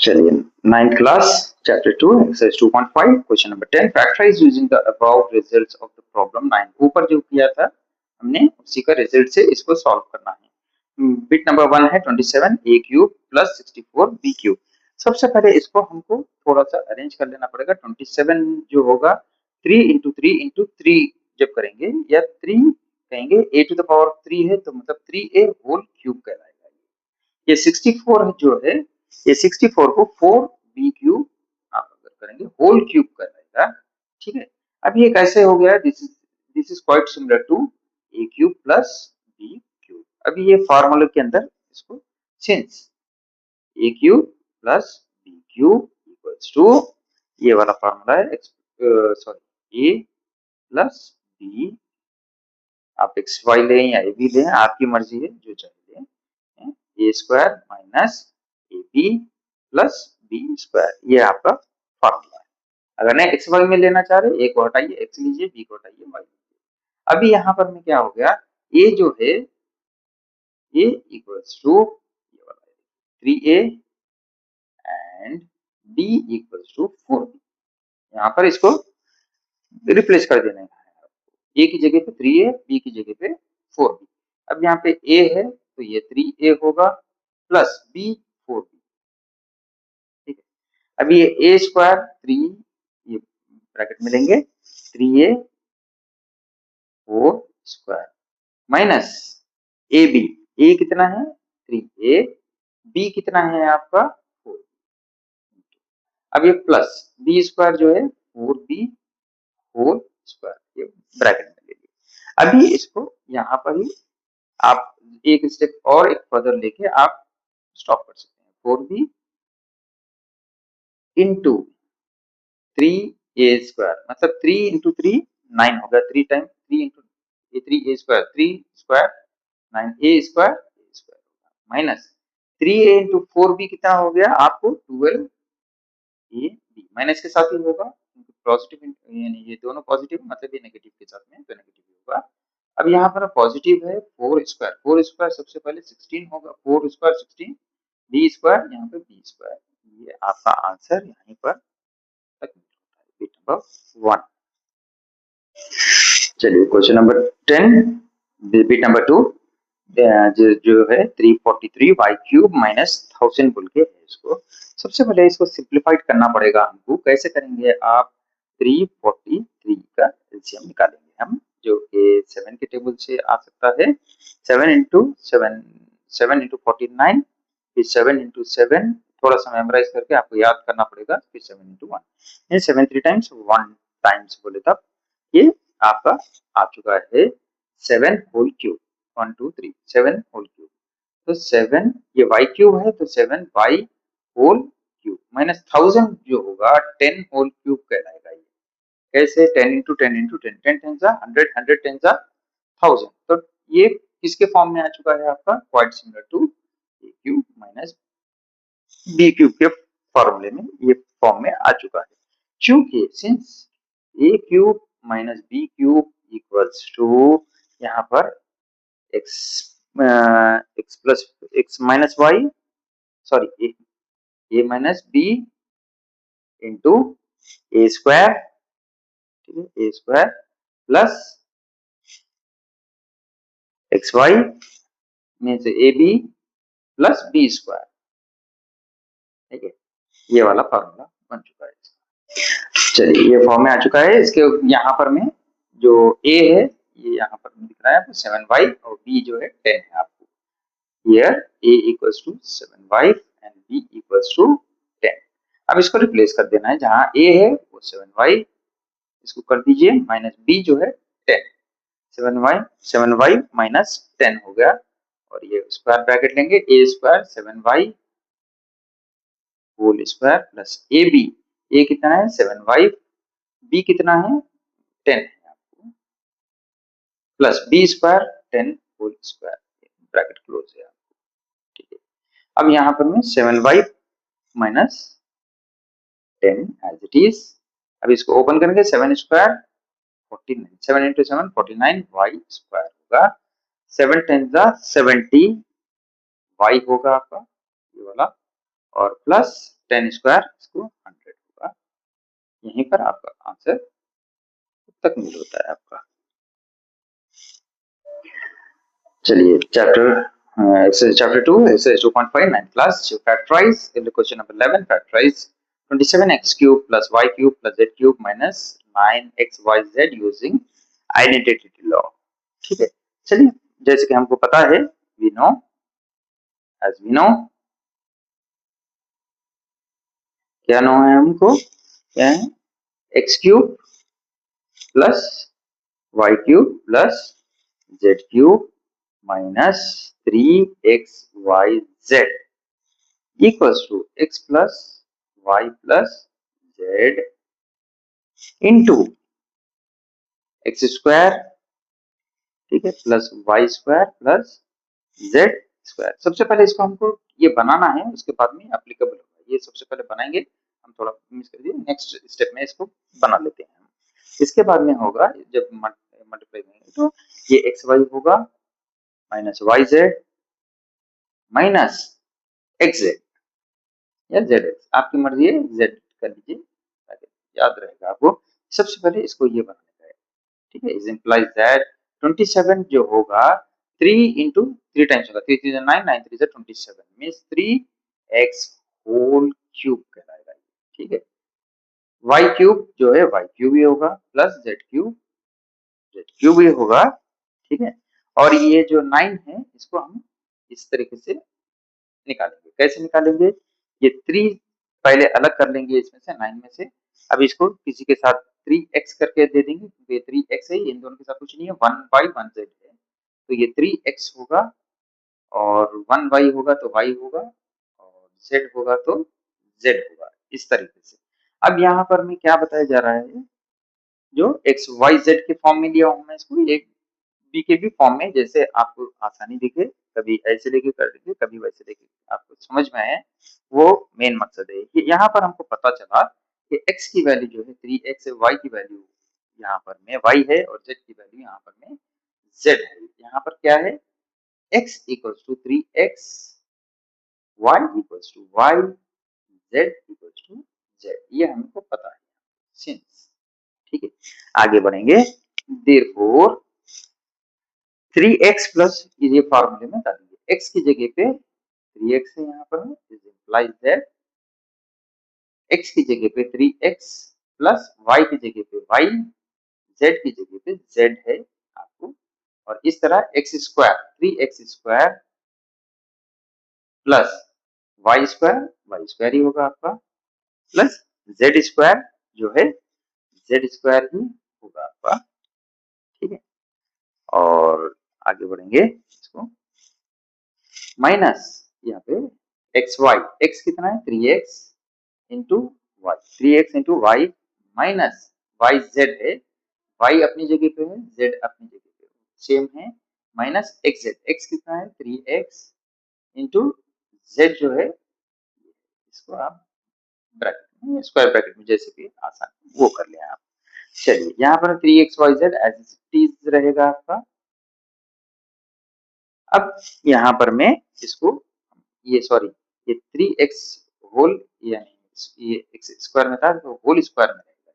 चलिए, 9th class chapter 2 exercise 2.5 question number 10 factorise using the above results of the problem 9। ऊपर जो किया था हमने उसी का रिजल्ट से इसको सॉल्व करना है। बिट नंबर 1 है 27 a cube plus 64 b cube. सबसे पहले इसको हमको थोड़ा सा अरेंज कर लेना पड़ेगा। 27 जो होगा 3 इंटू 3 इंटू 3 जब करेंगे या 3 कहेंगे a टू द पावर 3 है तो मतलब 3a होल क्यूब कहलाएगा। ये 64 जो है ये 64 को 4b क्यूब आप अगर करेंगे होल क्यूब कहलाएगा। ठीक है, अब ये कैसे हो गया? This is quite similar to a cube plus b cube. अभी ये फार्मूला के अंदर इसको since a cube plus b cube equals to ये वाला फार्मूला है सॉरी a प्लस b, आप एक्स वाई लें या ए बी लें, आपकी मर्जी है, जो चाहिए लें। A square minus A B plus B square, ये आपका फॉर्मूला है। अगर नहीं एक्स वाई में लेना चाह रहे, ए को हटाइए एक्स लीजिए, बी को हटाइए वाई लीजिए। अभी यहाँ पर में क्या हो गया, ए जो है ए इक्वल्स टू ये वाला 3a and B equals to 4b। यहाँ पर इसको रिप्लेस कर देना है, ए की जगह पे 3a, बी की जगह पे 4b। अब यहाँ पे a है तो ये 3a होगा प्लस b 4b। ठीक है, अभी ये a स्क्वायर 3 ये ब्रैकेट में लेंगे 3a 4 square minus ab, a कितना है 3a, b कितना है आपका 4। अब ये प्लस b स्क्वायर जो है 4b होल स्क्वायर, ये ब्रैकेट में ले लिया। अभी इसको यहाँ पर ही आप एक स्टेप और एक फर्दर लेके आप स्टॉप कर सकते हैं। 4b इंटू 3a स्क्वायर मतलब 3 इंटू 3 9 होगा, 3 time 3 into 3a square 3 square 9a square minus 3a into 4b कितना हो गया आपको 12ab, माइनस के साथ ही होगा पॉजिटिव, यानी ये दोनों पॉजिटिव मतलब ये नेगेटिव के साथ में तो नेगेटिव होगा। अब यहाँ पर पॉजिटिव है 4 स्क्वायर सबसे पहले 16 होगा, 4 स्क्वायर 16 बी स्क्वायर यहाँ पे बी स्क्वायर, ये आपका आंसर यहीं पर बिट नंबर 1। चलिए क्वेश्चन नंबर 10 बिट नंबर 2 जो है 343 वाई क्यूब माइनस 1000 बोल के है। इसको सबसे पहले इसको सिंप्लीफाइड करना पड़ेगा हमको। कैसे करेंगे आप? 343 का एलसीएम निकालेंगे हम, जो कि 7 के टेबल से आ सकता है। 7 इंटू 7 7 इंटू 49 फिर 7 इंटू 7 थोड़ा सा मेमोराइज करके आपको याद करना पड़ेगा, फिर 7 इंटू 1 7 3 टाइम्स 1 टाइम्स बोले तब ये आपका आ चुका है 7 होल क्यूब 1 2 3 7 होल क्यूब। तो 7 ये y क्यूब है तो 7 y होल क्यूब माइनस 1000 जो होगा 10 होल क्यूब कहलाएगा। ये कैसे? 10 इंटू 10 इंटू 10 10 टेन जा 100 100 टेन जा 1000। तो ये किसके फॉर्म में आ चुका है आपका? Quite similar to a cube minus b cube के फॉर्मूले में ये फॉर्म में आ चुका है। क्योंकि since a cube minus b cube equals to यहाँ पर x plus x minus y sorry a minus b into A square, ठीक है, ए स्क्वायर प्लस एक्स वाई में से a B plus B square. ठीक है, ये वाला फॉर्मूला बन चुका है। चलिए ये फॉर्म में आ चुका है। इसके यहाँ पर में जो a है ये यहाँ पर दिख रहा है आपको 7y और b जो है 10 है आपको। Here a equals to 7y and b equals to 10। अब इसको रिप्लेस कर देना है, जहाँ a है वो 7y, इसको कर दीजिए माइनस b जो है 10, 7y माइनस 10 हो गया और ये स्क्वायर ब्रैकेट लेंगे a square 7y whole square plus A B, A कितना है 7y, b कितना है 10 है आपको, plus B square 10 whole square, bracket close है आपको। ठीक है, अब यहाँ पर में 7y minus 10 as it is. अब इसको ओपन करेंगे 7 स्क्वायर 49, 7 इंटू 7 49 वाई स्क्वायर होगा, 7 10 जा 70 वाई होगा आपका ये वाला, और प्लस 10 स्क्वायर इसको 100 होगा। यहीं पर आपका आंसर तकमील होता है आपका। चलिए chapter 2 exercise 2.5 9th class to factorize in the question number 11 factorize 27x cube plus y cube plus z cube minus 9xyz using identity law। ठीक है, चलिए जैसे कि हमको पता है we know क्या नो है हमको, क्या है x cube plus y cube plus z cube minus 3xyz equals to x plus y plus z into x square, ठीक है, plus Y square plus Z square. सबसे पहले इसको हमको ये बनाना है, उसके बाद में एप्लीकेबल होगा। ये सबसे पहले बनाएंगे, हम थोड़ा मिस कर दिए, नेक्स्ट स्टेप में इसको बना लेते हैं हम। इसके बाद में होगा जब मल्टीप्लाई करेंगे तो ये एक्स वाई होगा minus Y Z minus x z या जेड एक्स, आपकी मर्जी है, जेड कर लीजिए ताकि याद रहेगा आपको। सबसे पहले इसको ये बनाना है, ठीक है। इज इम्प्लाइज दैट 27 जो होगा 3 इंटू 3 टाइम्स होगा, 3 3 9 9 3 27 मींस 3x होल क्यूब कहलाएगा, ठीक है। y क्यूब जो है y क्यूब ही होगा प्लस z क्यूब ही होगा, ठीक है। और ये जो 9 है इसको हम इस तरीके से निकालेंगे। कैसे निकालेंगे, ये 3 पहले अलग कर लेंगे इसमें से 9 में से। अब इसको किसी के साथ 3x करके दे देंगे क्योंकि ये 3x है, इन दोनों के साथ कुछ नहीं है, 1/1z है तो ये 3x होगा और 1y होगा तो y होगा और z होगा तो z होगा, इस तरीके से। अब यहाँ पर में क्या बताया जा रहा है, जो एक्स वाई जेड के फॉर्म में लिया हूं मैं इसको, एक बी के भी फॉर्म में, जैसे आपको आसानी दिखे, कभी ऐसे लेके कर लीजिए कभी वैसे लेके, आपको समझ में आए वो मेन मकसद है। कि यहाँ पर हमको पता चला कि x की वैल्यू जो है 3x है, y की वैल्यू यहाँ पर में y है और z की वैल्यू यहाँ पर में z है। यहाँ पर क्या है, x equals to 3x, y equals to y, z equals to z, ये हमको पता है सिंस, ठीक है। आगे बढ़ेंगे, देयरफॉर 3x प्लस ये फॉर्मूले में डाल दीजिए, x की जगह पे 3x है यहाँ पर, इज इंप्लाइज दैट x की जगह पे 3x प्लस y की जगह पे y, z की जगह पे z है आपको। और इस तरह x square 3x square plus y square ही होगा आपका, प्लस z स्क्वायर जो है z स्क्वायर ही होगा आपका, ठीक है। और आगे बढ़ेंगे इसको, माइनस यहाँ पे एक्स वाई, एक्स कितना है 3x into y, 3x into y minus Y z है, वाई अपनी जगह पे है, जेड अपनी जगह पे सेम है, माइनस एक्स जेड, एक्स कितना है 3x इंटू जेड जो है, इसको आप ब्रैकेट में स्क्वायर ब्रैकेट में जैसे भी आसान वो कर लें आप। चलिए यहाँ पर 3xyz एज इट इज रहेगा आपका। अब यहाँ पर मैं इसको ये सॉरी ये 3x होल यानी ये x स्क्वायर में था तो होल स्क्वायर में रहेगा,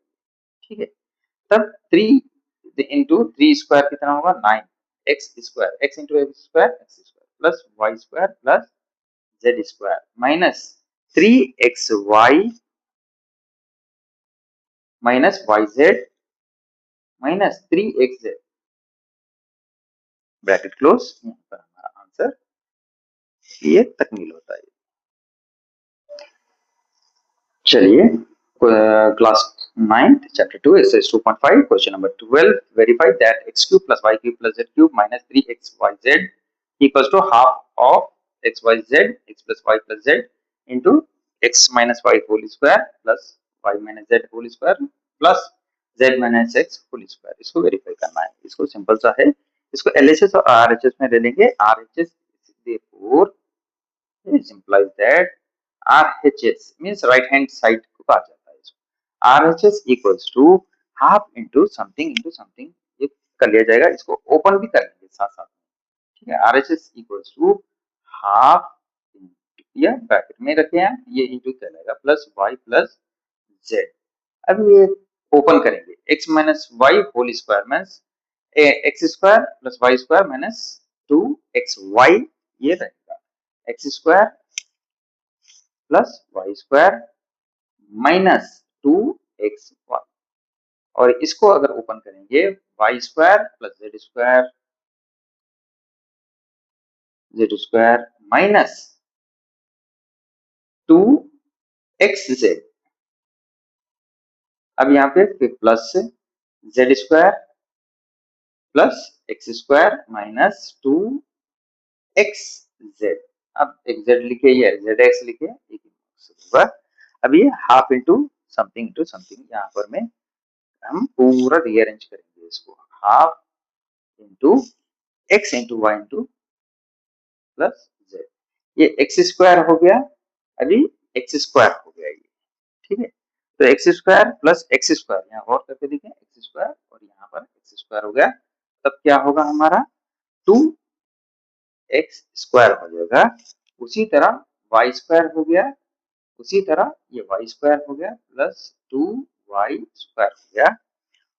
ठीक है। तब 3 इंटू 3 स्क्वायर कितना होगा 9 x square, x into x square plus Y square plus Z square minus 3xy minus Y Z minus 3xz, bracket close. यहाँ पर हमारा आंसर ये तकमील होता है। चलिए class 9th chapter 2 exercise 2.5 question number 12 verify that x cube plus y cube plus z cube minus 3xyz equals to half of xyz x plus y plus z into x minus y whole square plus y minus z whole square plus z minus x whole square। इसको verify करना है, इसको simple सा है, इसको LHS और RHS में ले लेंगे। RHS therefore it implies that RHS means right hand side को कहा जाता है इसको। RHS equals to half into something ये कर लिया जाएगा, इसको ओपन भी कर लेंगे साथ साथ में, ठीक है। RHS equals to half या ब्रैकेट में रखे हैं, ये इंटू कहलाएगा प्लस वाई प्लस जेड। अब ये ओपन करेंगे, x minus y whole square means x square plus Y square minus 2xy, ये रहेगा x square plus Y square minus 2xy। और इसको अगर ओपन करेंगे, y square plus Z square minus 2xz। अब यहाँ पे plus Z square plus x square minus 2xz। अब xz लिखे या zx लिखे, एक होगा। अब ये हाफ इंटू समथिंग यहाँ पर में हम पूरा रीअरेंज करेंगे इसको, half into x into y into plus z. ये एक्स स्क्वायर हो गया, अभी एक्स स्क्वायर हो गया ये, ठीक है। तो x square plus x square, यहाँ और करके देखें, एक्स स्क्वायर और यहाँ पर एक्स स्क्वायर हो गया, तब क्या होगा हमारा 2x स्क्वायर हो जाएगा। उसी तरह वाई स्क्वायर हो गया, उसी तरह ये वाई स्क्वायर हो गया प्लस 2y स्क्वायर हो गया,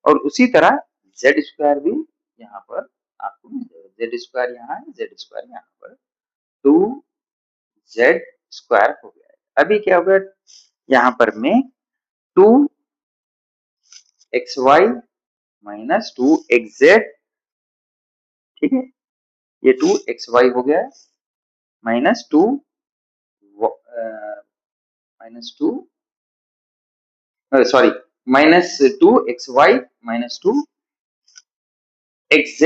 और उसी तरह जेड स्क्वायर भी यहाँ पर आपको मिल जाएगा। जेड स्क्वायर यहाँ है, जेड स्क्वायर यहाँ पर 2z स्क्वायर हो गया है। अभी क्या होगा, यहाँ पर में 2xy माइनस 2xz, ठीक है। ये 2xy हो गया minus 2 minus 2 sorry minus 2xy minus 2xz।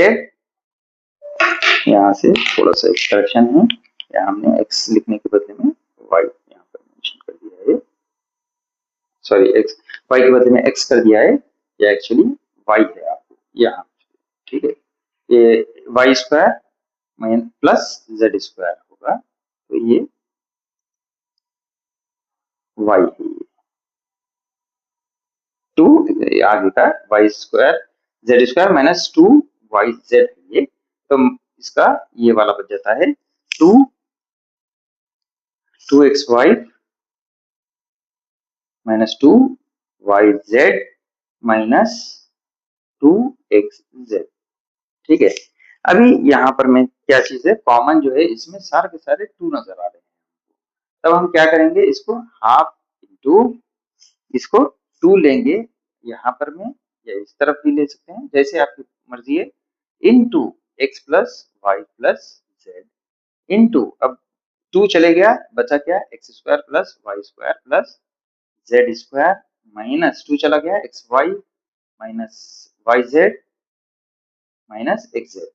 यहाँ से थोड़ा सा एक करेक्शन है, यहाँ हमने x लिखने के बदले में y यहाँ पर मेंशन कर दिया है, सॉरी x y के बदले में x कर दिया है, ये एक्चुअली y है आपको यहाँ, ठीक है। ये y square plus Z square होगा, तो ये y है, ये 2 आगे का y square z square minus 2yz है ये, तो इसका ये वाला बच जाता है 2xy minus 2yz minus 2xz, ठीक है। अभी यहाँ पर मैं क्या चीज है, कॉमन जो है इसमें सारे के सारे 2 नजर आ रहे हैं, तब हम क्या करेंगे, इसको हाफ इंटू इसको 2 लेंगे यहाँ पर में, या इस तरफ भी ले सकते हैं, जैसे आपकी मर्जी है, into x plus Y plus z into, अब 2 चले गया, बचा क्या, x square plus Y square plus Z square minus 2 चला गया, x Y minus Y Z minus x z,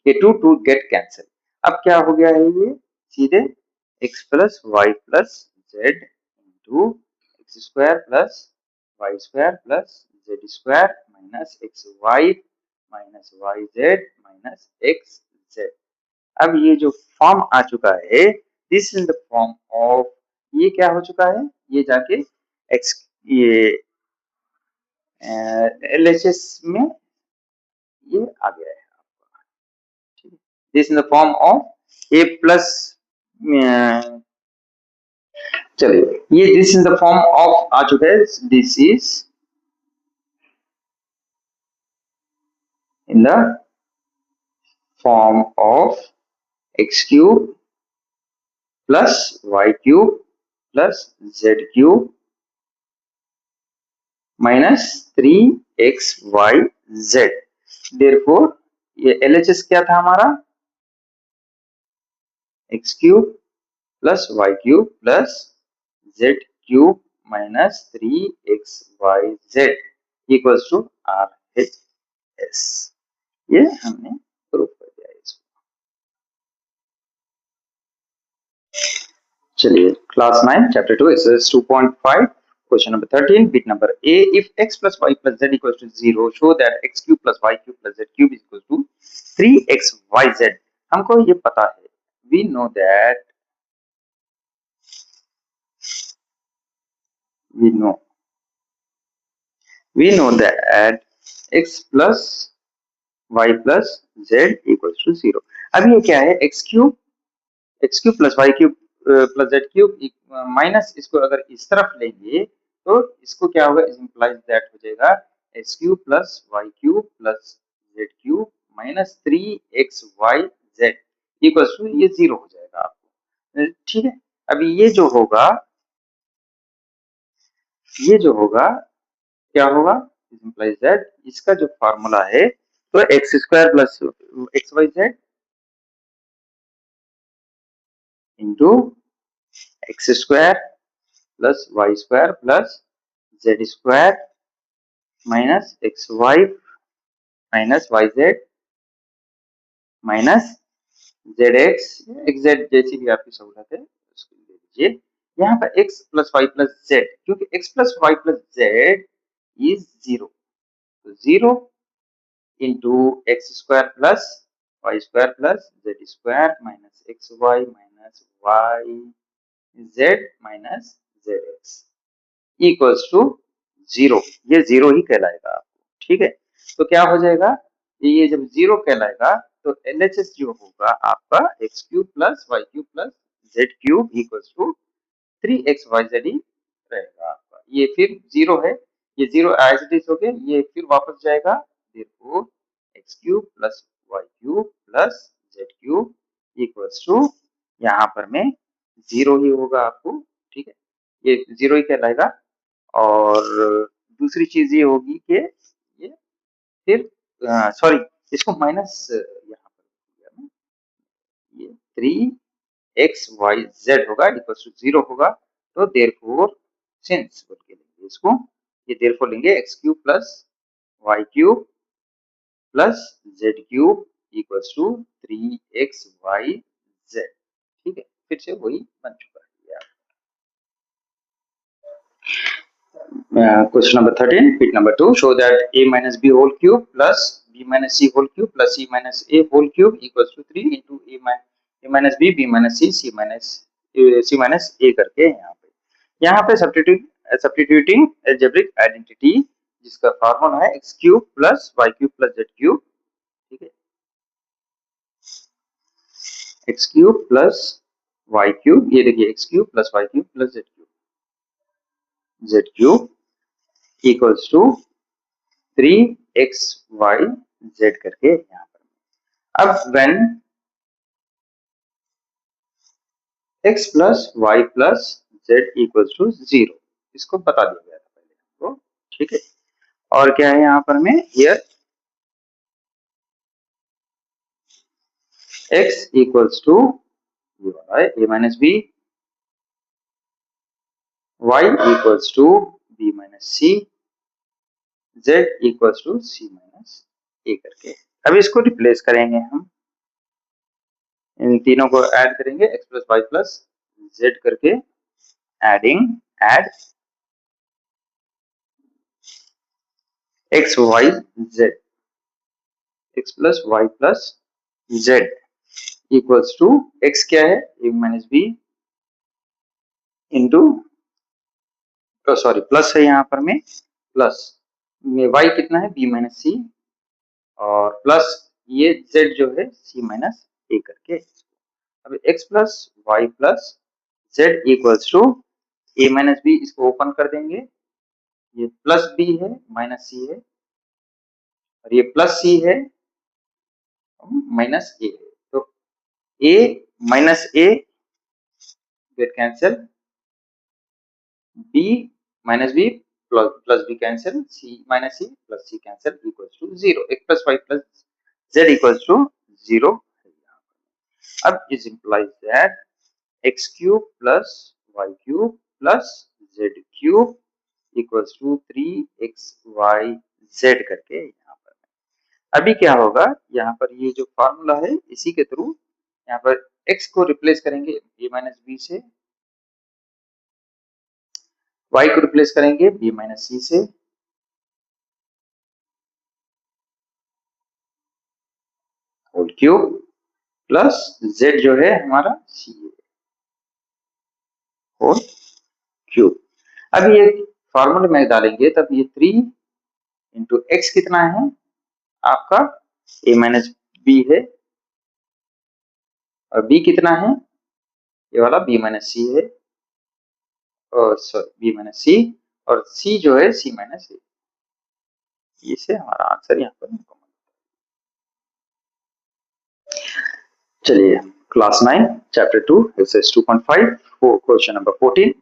ये 2 गेट कैंसिल। अब क्या हो गया है, ये सीधे x plus Y plus z into x square plus Y square plus Z square minus x Y minus Y Z minus x z. अब ये जो फॉर्म आ चुका है, this is the form of, ये क्या हो चुका है, ये जाके x ये LHS में ये आ गया है, this in the form of a plus, चलिए ये this in the form of आ चुका है, this is in the form of x cube plus y cube plus z cube minus 3xyz। Therefore ये LHS क्या था हमारा, x cube plus Y cube plus Z cube minus 3xyz equals to RHS। ये हमने prove कर दिया इसको। चलिए class 9 chapter 2 exercise 2.5 question number 13 bit number A, if x plus y plus z equals to 0 show that x cube plus y cube plus z cube is equal to 3xyz। हमको ये पता है, we know that x plus y plus z equals to 0। अब ये क्या है, x cube x cube plus Y cube plus Z cube minus इसको अगर इस तरफ लेंगे तो इसको क्या होगा, इम्प्लाइज दैट हो जाएगा x cube plus Y cube plus Z cube minus 3xy z equals to ये 0 हो जाएगा आपको। ठीक है, अभी ये जो होगा क्या होगा, इम्प्लाइज दैट इसका जो फॉर्मूला है तो x square plus x Y z into x square plus Y square plus Z square minus x Y minus Y Z minus Z x x z जैसी भी आपकी सहूलत है उसको ले लीजिए। यहाँ पर X plus Y plus Z, क्योंकि X plus Y plus Z is 0, तो 0 into x square plus Y square plus Z square minus x Y minus Y Z minus Z X equals to 0। ये 0 ही कहलाएगा आपको। ठीक है, तो क्या हो जाएगा, ये जब 0 कहलाएगा तो LHS जो होगा आपका x cube plus Y cube plus Z cube equals to 3xyz ही रहेगा आपका। ये फिर 0 है, ये 0 एज इट इज हो गया, ये फिर वापस जाएगा, therefore x cube plus Y cube plus Z cube equals to यहाँ पर में 0 ही होगा आपको। ठीक है, ये 0 ही कहलाएगा। और दूसरी चीज ये होगी कि ये फिर सॉरी इसको माइनस यहाँ पर ये 3xyz होगा इक्वल्स टू 0 होगा, तो देयरफॉर सिंस बोल के लेंगे इसको, ये देयरफॉर लेंगे x cube plus Y cube plus Z cube equals to 3xyz। ठीक है, फिर से वही बन चुका है। Question number 13, bit number 2, show that a minus b whole cube plus b minus c whole cube plus c minus a whole cube equals to 3 into a minus b, b minus c, c minus a करके यहाँ पे substituting algebraic identity जिसका formula है x cube plus Y cube plus Z cube. ठीक है, x cube plus Y cube, ये देखिए x cube plus Y cube plus Z cube equals to 3xyz करके यहाँ पर। अब when x plus Y plus Z equals to 0, इसको बता दिया गया था पहले आपको। ठीक है, और क्या है यहाँ पर में, here x equals to a minus b, y equals to b minus c, z equals to c minus a करके। अब इसको रिप्लेस करेंगे हम, इन तीनों को ऐड करेंगे x plus Y plus Z करके, add X Y Z, X plus Y plus Z equals to X क्या है A minus B into sorry plus है यहाँ पर में, प्लस में वाई कितना है बी माइनस सी, और प्लस ये जेड जो है सी माइनस ए करके। अब x plus Y plus Z equals to a minus b, इसको ओपन कर देंगे, ये प्लस बी है माइनस सी है, और ये प्लस सी है माइनस ए है, तो A minus A get cancel, B minus B plus B cancel, C minus C plus C cancel equals to 0। X plus Y plus Z equals to 0। अब is implies that X cube plus Y cube plus Z cube equals to 3xyz करके यहाँ पर। अभी क्या होगा, यहाँ पर ये जो फॉर्मूला है इसी के थ्रू यहाँ पर x को रिप्लेस करेंगे a माइनस बी से, y को रिप्लेस करेंगे b माइनस सी से, होल क्यूब प्लस z जो है हमारा सी होल क्यूब। अब ये फॉर्मूले में डालेंगे तब ये 3 इंटू एक्स कितना है आपका a माइनस बी है, और b कितना है ये वाला b माइनस सी है, सॉरी b माइनस सी, और c जो है c माइनस ए। इसे हमारा आंसर यहाँ पर मुकम्मल। चलिए class 9 chapter 2 exercise 2.5 question number 14।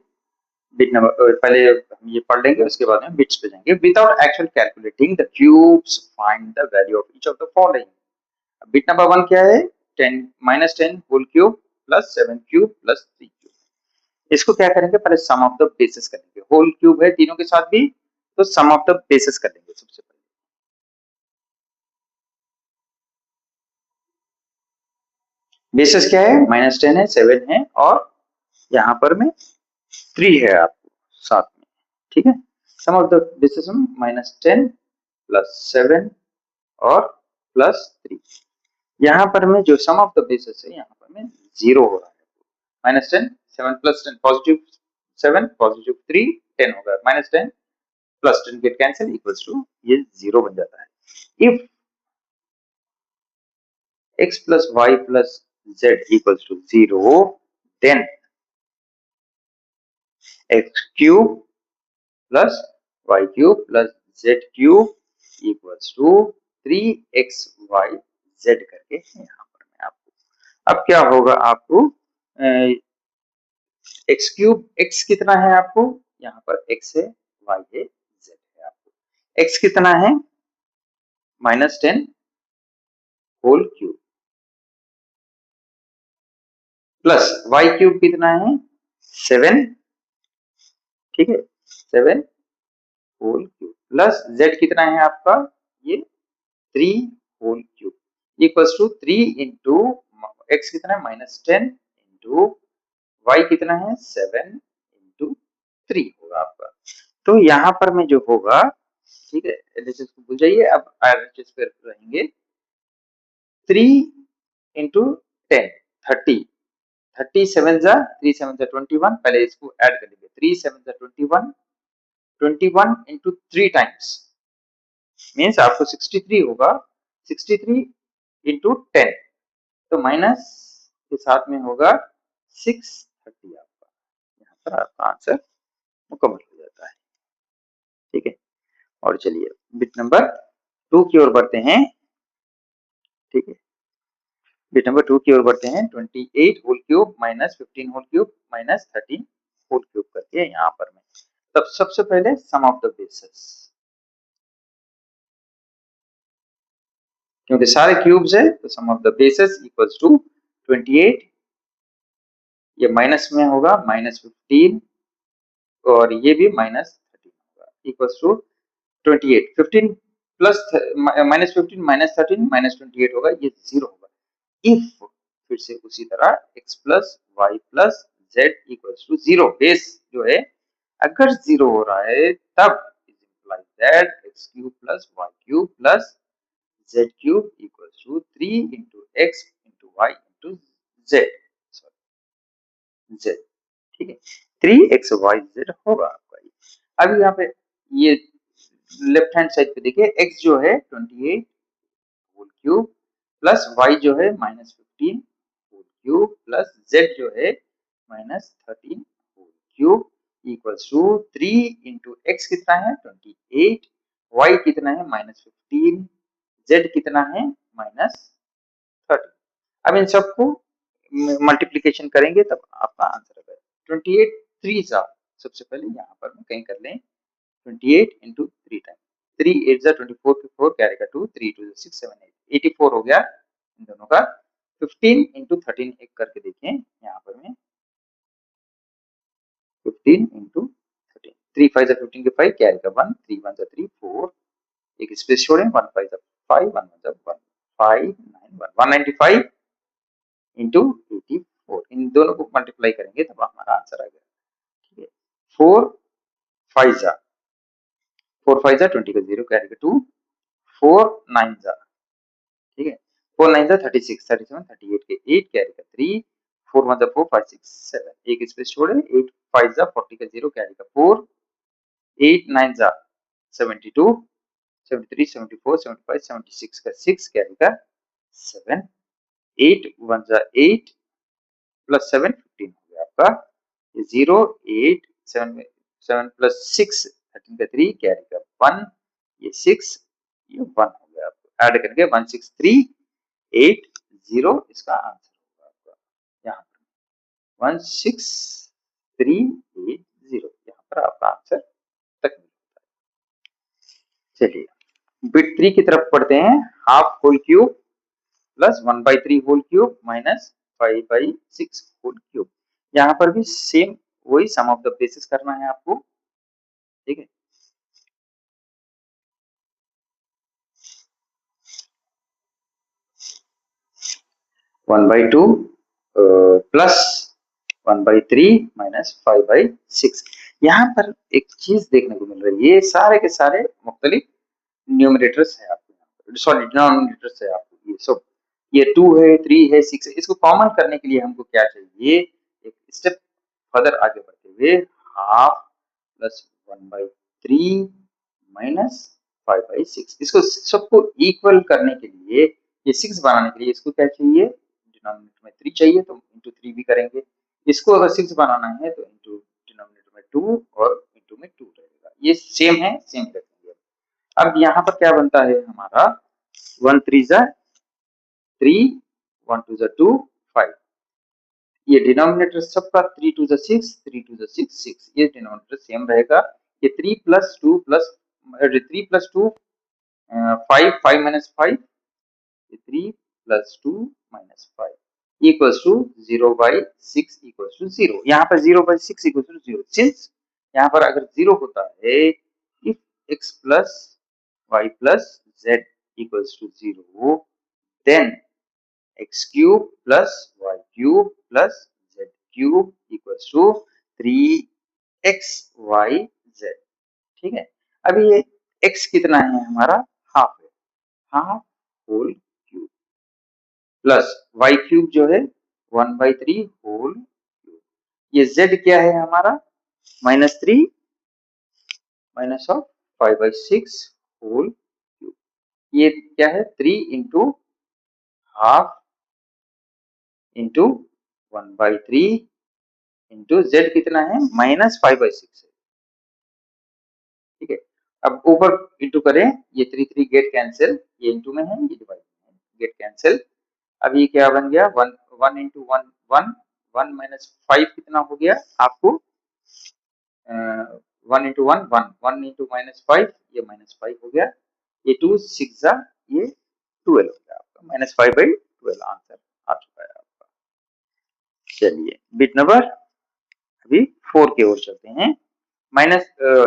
Bit number पहले हम ये पढ़ लेंगे, उसके बाद में बिट्स पे जाएंगे। Without actual calculating the cubes find the value of each of the following. Bit number 1 क्या है? 10 -10 whole cube plus 7 cube plus 3 cube. इसको क्या करेंगे, पहले सम ऑफ द बेसिस करेंगे। होल क्यूब है तीनों के साथ भी, तो सम ऑफ द बेसिस कर लेंगे सबसे पहले। बेसिस क्या है? -10 है, 7 है, और यहाँ पर में 3 है आपको साथ में, ठीक है। सम ऑफ द बेसिस में -10 प्लस 7 और प्लस 3। यहाँ पर में जो सम ऑफ द बेसिस है यहाँ पर में 0 हो रहा है। -10, 7 प्लस 10 पॉजिटिव, 7 पॉजिटिव 3 10 होगा। -10 plus 10 get cancel equals to ये 0 बन जाता है। If x plus y plus z equals to 0, then x cube plus y cube plus z cube equals to 3xyz करके यहाँ पर मैं आपको, अब क्या होगा आपको, x क्यूब, x कितना है आपको, यहाँ पर x है, y है, z है। आपको x कितना है? -10 whole cube plus y cube कितना है? 7, ठीक है, 7 होल क्यूब प्लस z कितना है आपका? ये 3 whole cube equals to 3 into x कितना है? -10 इंटू y कितना है? 7 इंटू 3 होगा आपका। तो यहाँ पर में जो होगा, ठीक है, एलएचएस को भूल जाइए, अब आरएचएस पे रहेंगे। 3 इंटू 10 30, 37 जा 3 7 जा 21, पहले इसको ऐड कर लीजिए। 3 7 जा 21, 21 इंटू 3 टाइम्स मीन्स आपको 63 होगा। 63 इंटू 10, तो माइनस के साथ में होगा 630 आपका। यहाँ पर आपका आंसर मुकम्मल हो जाता है, ठीक है। और चलिए बिट नंबर 2 की ओर बढ़ते हैं, ठीक है। बिट नंबर 2 की ओर बढ़ते हैं। 28 whole cube -15 whole cube -13 whole cube करके यहाँ पर में। तब सबसे पहले सम ऑफ द बेसिस, क्योंकि सारे क्यूब्स है तो sum of the basis equals to 28, ये माइनस में होगा -15, और ये भी -13 होगा इक्वल्स टू 28। 15 प्लस -15 -13 -28 होगा, ये 0 होगा। इफ फिर से उसी तरह x plus Y plus Z equals to 0, base जो है अगर 0 हो रहा है तब is implies that x cube plus Y cube plus Z cube equals to 3 into x into y into z, z, ठीक है। 3xyz होगा आपका ये। अब यहाँ पे ये लेफ्ट हैंड साइड पे देखिए, x जो है 28 होल क्यूब प्लस y जो है -15 होल क्यूब प्लस z जो है -13 whole cube equals to 3 into x कितना है 28, y कितना है -15, z कितना है -13। अब इन सबको मल्टीप्लीकेशन करेंगे तब आपका आंसर आएगा 28 3 जा। सबसे पहले यहाँ पर हम कहीं कर लें 28 इंटू 3 टाइम 3 8 जा 24 पे 4 कैरी का 2 3 2 6 7 8 84 हो गया इन दोनों का। 15 इंटू 13 एक करके देखें यहाँ पर में 15 इंटू 13, 3 5 जा 15 के 5 कैरी का 1 3 1 जा 3 4, एक स्पेस छोड़ें 1 5 जा 5 1 1 जा 1 5 9 1 195 इंटू 84, इन दोनों को मल्टीप्लाई करेंगे तब हमारा आंसर आ गया, ठीक है। 4 5 जा 4 5 जा 20 का 0 कैरी का 2 4 9 जा, ठीक है। 4 9 जा 36 37 38 के 8 कैरी का 3 4 1 जा 4 5 6 7, एक स्पेस छोड़े 8 5 जा 40 का 0 कैरी का 4 8 9 जा 72 73 74 75 76 का 6 कैरी का 7 8 1 जा 8 प्लस 7 15 हो गया आपका। ये 0 8 7 7 प्लस 6 13 का 3 कैरी का 1, ये 6 ये 1 हो गया आपको। ऐड करके 16380 इसका आंसर होगा आपका। यहाँ पर 16380 यहाँ पर आपका आंसर तक मिलता है। चलिए बिट 3 की तरफ पढ़ते हैं। Half whole cube plus 1/3 whole cube minus 5/6 whole cube. यहाँ पर भी सेम वही सम ऑफ द बेसिस करना है आपको, ठीक है। One by two plus 1/3 minus 5/6। यहाँ पर एक चीज देखने को मिल रही है, ये सारे के सारे मुख्तलिफ न्यूमरेटर्स है आपको, सॉरी डिनोमिनेटर्स है आपको। ये सब ये 2 है 3 है 6 है, इसको कॉमन करने के लिए हमको क्या चाहिए, एक स्टेप फर्दर आगे बढ़ते हुए हाफ प्लस 1/3 माइनस 5/6, इसको सबको इक्वल करने के लिए, ये 6 बनाने के लिए इसको क्या चाहिए, डिनोमिनेटर में 3 चाहिए तो इंटू 3 भी करेंगे। इसको अगर 6 बनाना है तो इंटू डिनोमिनेटर में 2 और इंटू में 2 रहेगा। ये सेम है, सेम रखेंगे। अब यहाँ पर क्या बनता है हमारा, 1 3 जा 3, 1 2 जा 2 5, ये डिनोमिनेटर सबका 3 2 जा 6 3 2 जा 6 6, ये डिनोमिनेटर सेम रहेगा। ये 3 plus 2 plus 3 plus 2 5 5 minus 5, 3 plus 2 minus 5 equals to 0/6 equals to 0। यहाँ पर 0/6 इक्वल्स टू 0, सिंस यहाँ पर अगर 0 होता है, if x plus y plus z equals to 0, then x cube plus y cube plus z cube equals to 3xyz, ठीक है। अभी ये x कितना है हमारा, हाफ है, half whole cube plus y cube जो है 1/3 होल क्यूब, ये z क्या है हमारा, -3 माइनस ऑफ 5/6 होल क्यूब, ये क्या है 3 into half into 1/3 into z कितना है -5/6 है, ठीक है। अब ऊपर इंटू करें, ये 3 3 गेट कैंसिल, ये इंटू में है ये डिवाइड में है, गेट कैंसिल। अब ये क्या बन गया, 1 1 इंटू 1 1 1 माइनस 5 कितना हो गया आपको, 1 इंटू 1 1 1 इंटू -5, ये -5 हो गया, ये 2 6 जा ये 12 हो गया आपका, -5/12 आंसर आ चुका है आपका। चलिए बिट नंबर अभी 4 की ओर चलते हैं। Minus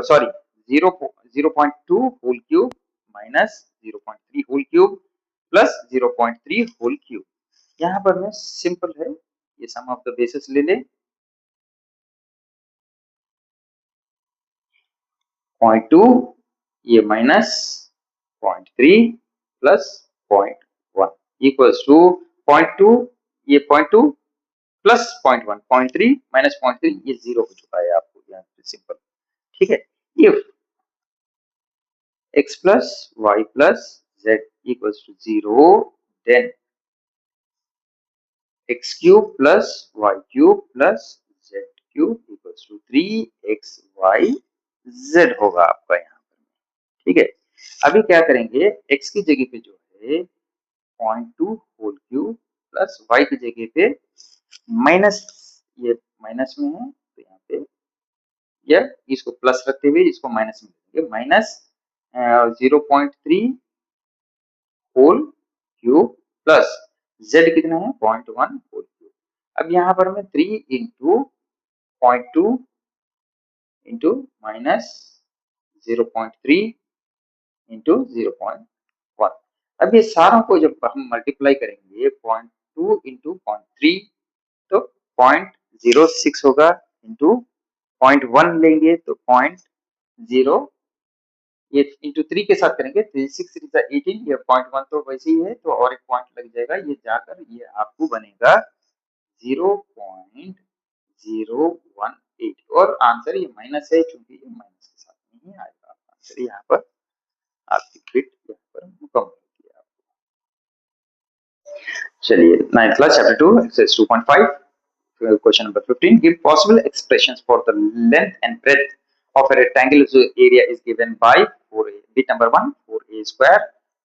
sorry 0.2 whole cube minus 0.3 whole cube plus 0.3 whole cube. यहाँ पर में सिंपल है, ये सम ऑफ द बेसिस ले ले, 0.2 ये माइनस 0.3 प्लस 0.1 इक्वल्स टू 0.2, ये 0.2 प्लस 0.1 0.3 माइनस 0.3, ये 0 हो चुका है आपको यहाँ पे सिंपल, ठीक है। If x plus y plus z equals to 0, then x cube plus y cube plus z cube equals to 3xyz होगा आपका यहाँ पर, ठीक है। अभी क्या करेंगे, x की जगह पे जो है 0.2 होल क्यूब प्लस y की जगह पे माइनस, ये माइनस में है तो यहाँ पे या इसको प्लस रखते हुए इसको माइनस में रखेंगे, minus 0.3 whole cube plus z कितना है 0.1 होल क्यूब। अब यहाँ पर मैं 3 इंटू 0.2 इंटू माइनस 0.3 इंटू 0.1, अब ये सारों को जब हम मल्टीप्लाई करेंगे 0.2 इंटू 0.3 तो 0.06 होगा, इंटू 0.1 लेंगे तो 0.0, ये इंटू 3 के साथ करेंगे 3 6 3 18, ये 0.1 तो वैसे ही है तो और एक पॉइंट लग जाएगा, ये जाकर ये आपको बनेगा 0.018 और आंसर ये माइनस है, क्योंकि ये माइनस के साथ नहीं आएगा आंसर, यहाँ पर आपकी बिट यहाँ पर मुकम्मल होती है आपको। चलिए 9th class chapter 2 exercise 2.5 Question number 15. Give possible expressions for the length and breadth of a rectangle whose area is given by 4a. Bit number 1, 4a square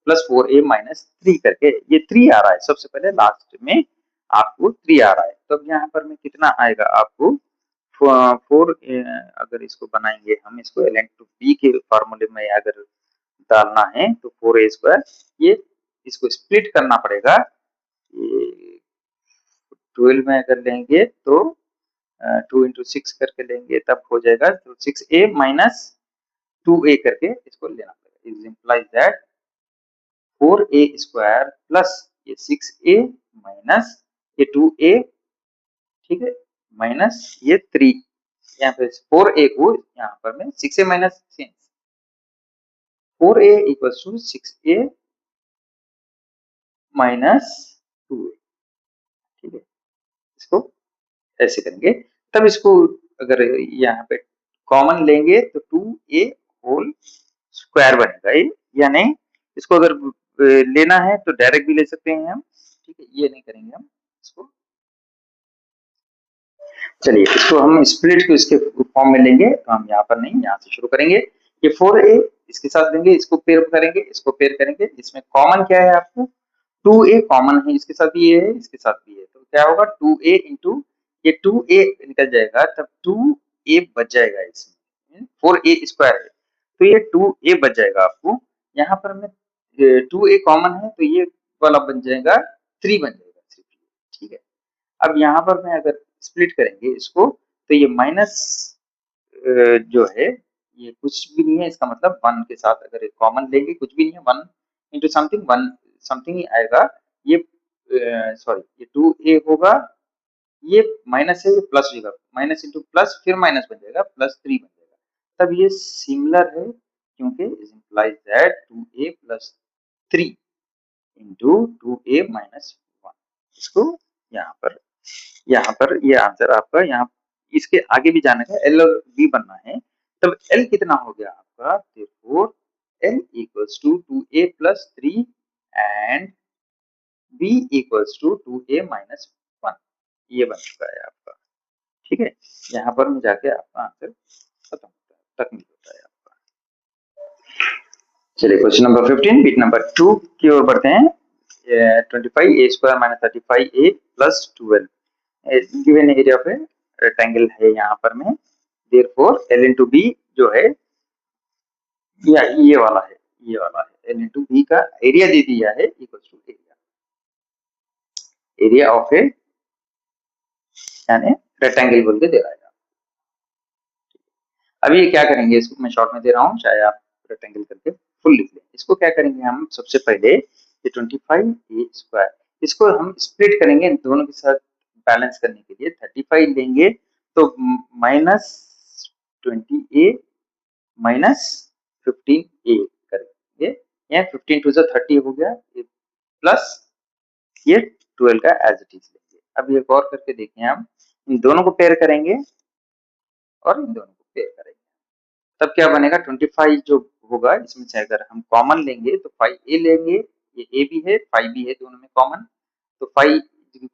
plus 4a minus 3 करके ये 3 आ रहा है। सबसे पहले लास्ट में आपको 3 आ रहा है, तो अब यहाँ पर में कितना आएगा आपको 4। अगर इसको बनाएंगे हम, इसको ln टू b के फॉर्मूले में अगर डालना है तो 4a स्क्वायर, ये इसको स्प्लिट करना पड़ेगा। 12 में अगर लेंगे तो 2 इंटू 6 करके लेंगे तब हो जाएगा, तो 6a माइनस 2a करके इसको लेना पड़ेगा। Is implies that 4a square plus ये 6a माइनस ये 2a, ठीक है, माइनस ये 3, यहाँ पे 4a को यहाँ पर में 6a minus 4a equals to 6a minus 2a, ठीक है। इसको ऐसे करेंगे, तब इसको अगर यहाँ पे कॉमन लेंगे तो 2a होल स्क्वायर बनेगा ये, या नहीं इसको अगर लेना है तो डायरेक्ट भी ले सकते हैं हम, ठीक है, ये नहीं करेंगे हम इसको। चलिए इसको हम स्प्लिट को इसके फॉर्म में लेंगे, तो हम यहाँ पर नहीं, यहाँ से शुरू करेंगे। ये 4a इसके साथ लेंगे, इसको पेयर करेंगे, इसको पेयर करेंगे। इसमें कॉमन क्या है आपको 2a कॉमन है, इसके साथ भी ये है, इसके साथ भी है, तो क्या होगा 2a इंटू ये 2a निकल जाएगा, तब 2a बच जाएगा इसमें, 4a स्क्वायर है तो ये 2a बच जाएगा आपको। यहाँ पर में 2a कॉमन है तो ये वाला बन जाएगा 3 बन जाएगा सिर्फ, ठीक है। अब यहाँ पर मैं अगर स्प्लिट करेंगे इसको तो ये माइनस जो है ये कुछ भी नहीं है, इसका मतलब 1 के साथ अगर कॉमन लेंगे कुछ भी नहीं है, 1 इंटू समथिंग 1 समथिंग ही आएगा। ये सॉरी ये 2a होगा, ये माइनस है, ये प्लस होगा, माइनस इंटू प्लस फिर माइनस बन जाएगा, प्लस 3 बन जाएगा, तब ये सिमिलर है क्योंकि is implies that 2a plus 3 into 2a minus 1। इसको यहाँ पर ये आंसर आपका, यहाँ इसके आगे भी जाना है, एल और बी बनना है, तब एल कितना हो गया आपका, therefore L equals to 2a plus 3 and b equals to 2a minus 1, ये बन चुका है आपका, ठीक है। यहाँ पर में जाके आपका आंसर खत्म होता है, तकमील होता है आपका। चलिए क्वेश्चन नंबर 15, बिट नंबर 2 की ओर बढ़ते हैं। 25a square minus 35a plus 12 given area of a rectangle है यहाँ पर में, देयरफॉर एल इंटू बी जो है या ये वाला है, ये वाला है एल इंटू बी का एरिया दे दिया है इक्वल टू एरिया ऑफ ए यानी रेक्टेंगल बोल के दे रहा है। अभी ये क्या करेंगे, इसको मैं शॉर्ट में दे रहा हूँ, चाहे आप रेक्टेंगल करके फुल लिख लें। इसको क्या करेंगे हम, सबसे पहले ये 25a स्क्वायर इसको हम स्प्लिट करेंगे दोनों के साथ बैलेंस करने के लिए। 35 लेंगे तो माइनस 20a माइनस 15a करेंगे, यहाँ 15 टू 30 हो गया, प्लस ये 12 का एज इट इज लेंगे। अब ये गौर करके देखें, हम इन दोनों को पेयर करेंगे और इन दोनों को पेयर करेंगे, तब क्या बनेगा 25 जो होगा इसमें से अगर हम कॉमन लेंगे तो 5a लेंगे, ये a भी है 5 भी है दोनों में कॉमन, तो 5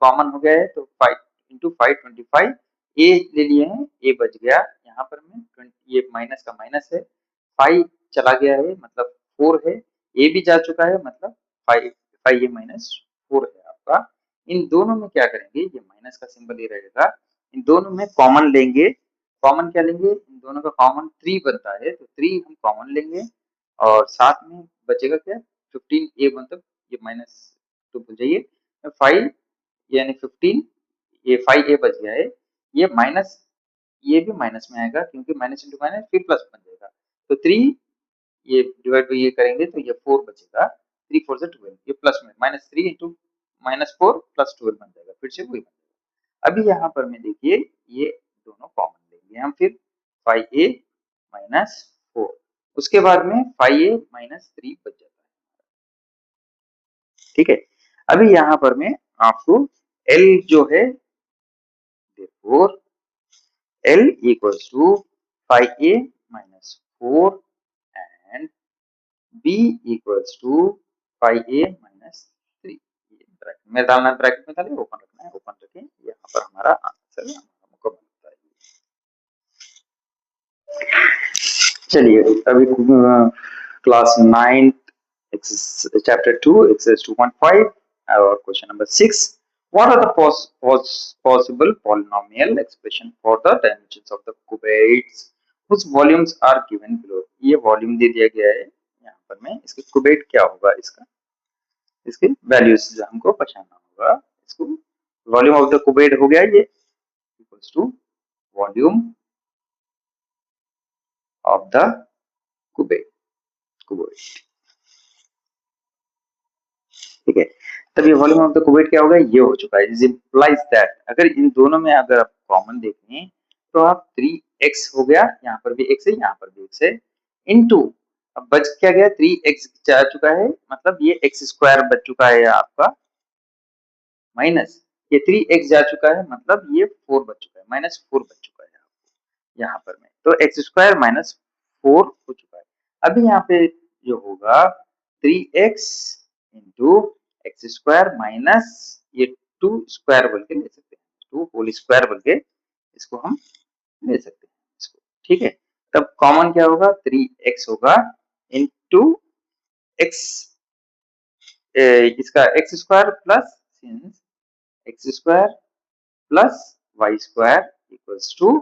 कॉमन हो गया है तो 5 इंटू 5 25 a ले लिए हैं, a बच गया यहाँ पर में 20, ये माइनस का माइनस है, 5 चला गया है मतलब 4 है, a भी जा चुका है मतलब 5 ये माइनस 4 है आपका। इन दोनों में क्या करेंगे, ये माइनस का सिंबल ही रहेगा, इन दोनों में कॉमन लेंगे। कॉमन क्या लेंगे, इन दोनों का कॉमन 3 बनता है तो 3 हम कॉमन लेंगे और साथ में बचेगा क्या 15a, मतलब ये माइनस तो भूल जाइए, 5 यानी 15, ये 5a बच गया है, ये माइनस ये भी माइनस में आएगा क्योंकि माइनस इंटू माइनस फिर प्लस बन जाएगा, तो 3 ये डिवाइड बाई ये करेंगे तो ये 4 बचेगा, 3 4 से 12, ये प्लस में माइनस 3 इंटू माइनस 4 प्लस 12 बन जाएगा, फिर से वही बन जाएगा। अभी यहाँ पर मैं देखिए ये दोनों कॉमन लेंगे हम, फिर 5a माइनस 4, उसके बाद में 5a माइनस 3 बच जाता है, ठीक है। अभी यहाँ पर में आपको l जो है, therefore l equals to 5a minus 4 and b equals to 5a minus 3। Bracket में डालना, ब्रैकेट में डालिए, ओपन रखना है, ओपन रखें, यहाँ पर हमारा आंसर हमको बनता है। चलिए अभी क्लास 9 chapter 2 exercise 2.5 और question number 6, what are the possible polynomial expression for the dimensions of the cubates whose volumes are given below। ये वॉल्यूम दे दिया गया है यहाँ पर में, इसके कुबेट क्या होगा, इसके वैल्यूज हमको पहचानना होगा। इसको वॉल्यूम ऑफ द कुबेट हो गया ये equals to volume of the cuboid ठीक है। तब ये वॉल्यूम ऑफ द कुबेट क्या होगा, ये हो चुका है। इज इम्प्लाइज दैट अगर इन दोनों में अगर आप कॉमन देखें तो आप 3x हो गया, यहाँ पर भी x है यहाँ पर भी x है, इनटू अब बच क्या गया 3x जा चुका है, मतलब ये x स्क्वायर बच चुका है आपका, माइनस ये 3x जा चुका है, मतलब ये 4 बच चुका है, -4 बच चुका है आपको यहाँ पर में, तो x स्क्वायर -4 हो चुका है। अभी यहाँ पे जो होगा 3x into x square minus ये 2 स्क्वायर बोल के ले सकते हैं, 2 होल स्क्वायर बोल के इसको हम ले सकते हैं इसको, ठीक है। तब कॉमन क्या होगा 3x होगा इंटू एक्स, इसका x square plus x square plus Y square equals to,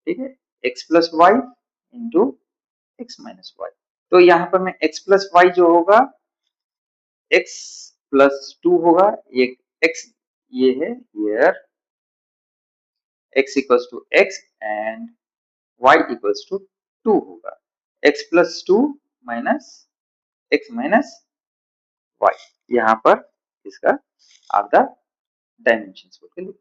ठीक है, x plus y into x minus y. तो यहाँ पर मैं एक्स प्लस वाई जो होगा x प्लस 2 होगा, ये x ये है here, x equals to x and y equals to 2 होगा, x plus 2 minus x minus y, यहाँ पर इसका आर द डायमेंशंस बोल के लिखते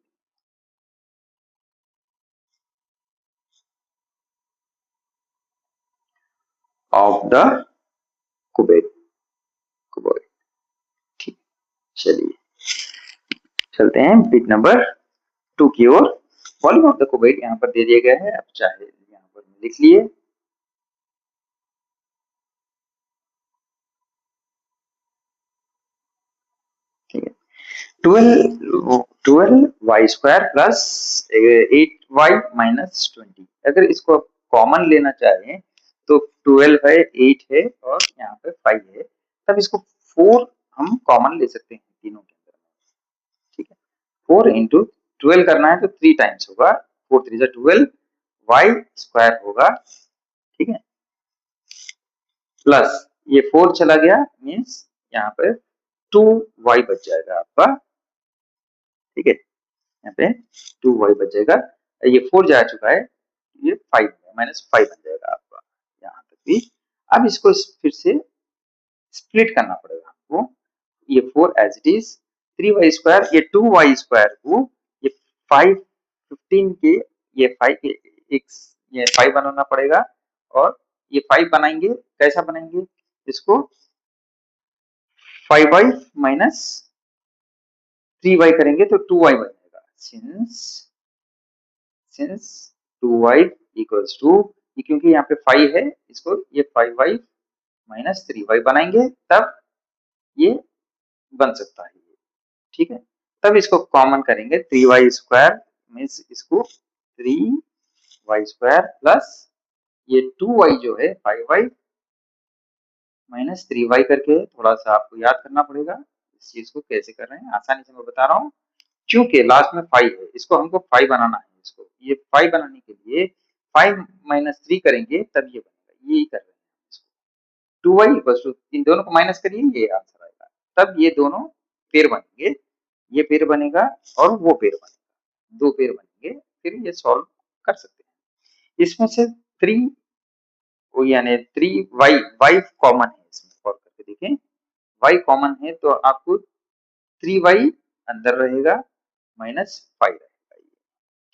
ऑफ द कुबेट ठीक। चलिए चलते हैं बिट नंबर 2 की ओर। वॉल्यूम ऑफ द कुबेट यहाँ पर दे दिया गया है, अब चाहे यहाँ पर लिख लिए, ठीक है। 12 Y square plus 8y minus 20, अगर इसको कॉमन लेना चाहें तो 12 है 8 है और यहाँ पे 5 है, तब इसको 4 हम कॉमन ले सकते हैं तीनों के अंदर, ठीक है। 4 इंटू 12 करना है तो 3 टाइम्स होगा, 4 3 12 वाई स्क्वायर होगा, ठीक है, प्लस ये 4 चला गया मीन्स यहाँ पे 2y बच जाएगा आपका, ठीक है, यहाँ पे 2y बचेगा, ये 4 जा चुका है, ये 5 -5 बन जाएगा आपका यहाँ तक भी। अब इसको फिर से स्प्लिट करना पड़ेगा आपको, ये 4 as it is, 3y square ये 2y स्क्वायर को ये 5 15 के ये 5 के ये 5 बनाना पड़ेगा, और ये 5 बनाएंगे कैसा बनाएंगे इसको 5y माइनस 3y करेंगे तो 2y बनेगा, सिंस 2y इक्वल्स टू, क्योंकि यहाँ पे 5 है, इसको ये 5y माइनस 3y बनाएंगे तब ये बन सकता है, ठीक है। तब इसको कॉमन करेंगे 3y स्क्वायर मीन्स इसको 3y स्क्वायर प्लस ये 2y जो है 5y माइनस 3y करके, थोड़ा सा आपको याद करना पड़ेगा इस चीज को कैसे कर रहे हैं, आसानी से मैं बता रहा हूँ, क्योंकि लास्ट में 5 है, इसको हमको 5 बनाना है, इसको ये 5 बनाने के लिए 5 माइनस 3 करेंगे तब ये बनेगा, यही कर रहे हैं इसको। 2y इक्वल्स टू, इन दोनों को माइनस करिए ये आंसर आएगा, तब ये दोनों पेड़ बनेंगे, ये पेड़ बनेगा और वो पेड़ बनेगा, 2 पेड़ बनेंगे, फिर ये सॉल्व कर सकते हैं। इसमें से 3 यानी 3y y कॉमन है, इसमें सॉल्व करके देखें, y कॉमन है तो आपको 3y अंदर रहेगा -5 रहेगा ये,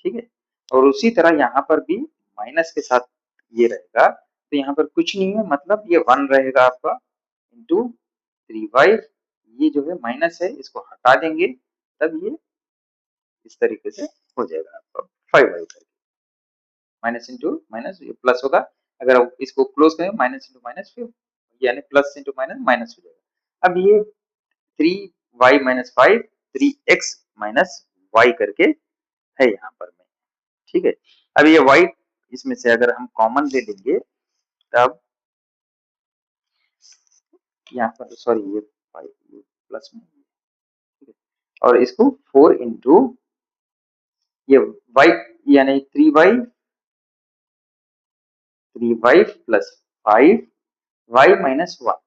ठीक है। और उसी तरह यहाँ पर भी माइनस के साथ ये रहेगा, तो यहाँ पर कुछ नहीं है, मतलब ये 1 रहेगा आपका इंटू 3y, ये जो है माइनस है इसको हटा देंगे तब ये इस तरीके से हो जाएगा आपका 5y करके, माइनस इंटू माइनस ये प्लस होगा, अगर आप इसको क्लोज करें माइनस इंटू माइनस फिर यानी प्लस इंटू माइनस माइनस हो जाएगा। अब ये 3y minus 5 3x minus y करके है यहाँ पर में, ठीक है। अब ये वाई इसमें से अगर हम कॉमन ले लेंगे तब यहाँ पर सॉरी ये प्लस में, ठीक है। और इसको 4 इंटू ये वाई यानी 3y प्लस 5y माइनस 1,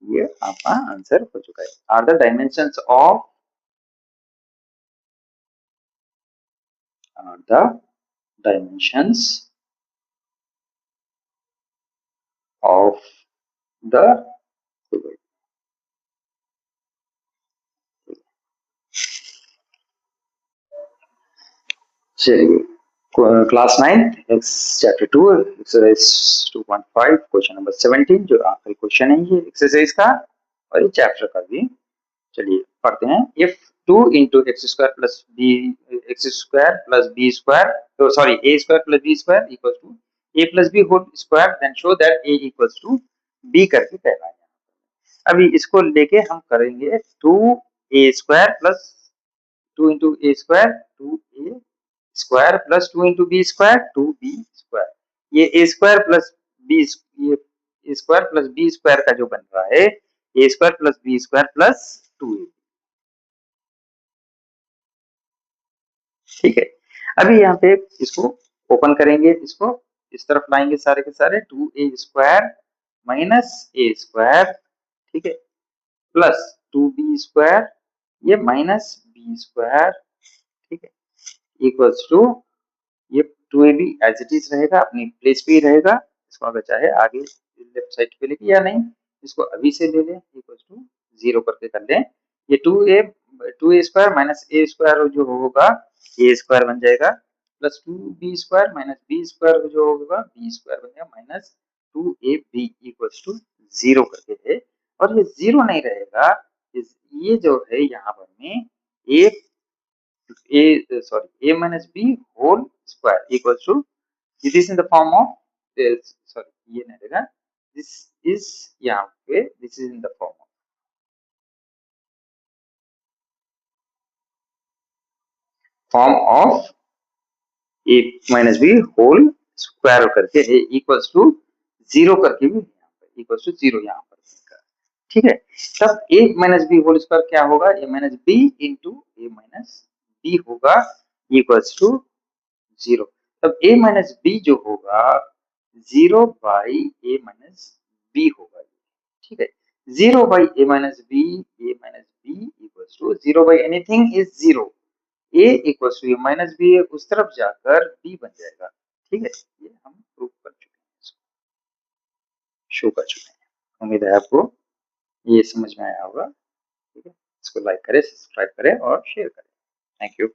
ये आपका आंसर हो चुका है। Are the dimensions of the dimensions of the चलिए class 9 chapter 2 exercise 2.5 question number 17 जो आखिरी क्वेश्चन है ये एक्सरसाइज का और ये चैप्टर का भी। चलिए पढ़ते हैं। If 2 into x square plus B X square plus B square तो sorry A square plus B square equal to A plus B whole square then show that A equals to B करके कहना है। अभी इसको लेके हम करेंगे 2 A square plus 2 into A square 2 A square plus 2 into B square 2 B square. ये A square plus B ये A square plus B square का जो बन रहा है ए square plus B square plus 2a, ठीक है। अभी यहाँ पे इसको ओपन करेंगे, इसको इस तरफ लाएंगे सारे के सारे 2a स्क्वायर माइनस ए स्क्वायर, ठीक है, प्लस 2b स्क्वायर ये माइनस बी स्क्वायर, ठीक है, इक्वल्स टू ये 2ab एज इट इज रहेगा, अपनी प्लेस पे ही रहेगा। इसको अगर चाहे आगे लेफ्ट साइड पे लिखिए या नहीं, इसको अभी से ले लें इक्वल्स टू 0 करके कर लें। ये 2a स्क्वायर माइनस ए स्क्वायर जो होगा ए स्क्वायर बन जाएगा, plus 2b square minus b square जो होगा बी स्क्वायर बन जाएगा, माइनस 2ab इक्वल्स टू 0 करके है। और ये 0 नहीं रहेगा, ये जो है यहाँ पर में ए a minus b whole square equals to it is in the form of sorry ये नहीं रहेगा, this is यहाँ पे this is in the form of a minus b whole square करके है equals to 0 करके भी यहाँ पे equals to 0 यहाँ पर, ठीक है। तब a minus b whole square क्या होगा, a minus B into a minus b होगा इक्वल्स टू 0। तब a माइनस बी जो होगा 0 बाई ए माइनस बी होगा, ठीक है। 0 by a minus b equals to 0 by anything is 0, a equals to a minus b उस तरफ जाकर b बन जाएगा, ठीक है। ये हम प्रूव कर चुके हैं, शो कर चुके हैं। उम्मीद है आपको ये समझ में आया होगा, ठीक है। इसको लाइक करें, सब्सक्राइब करें और शेयर करें। Thank you.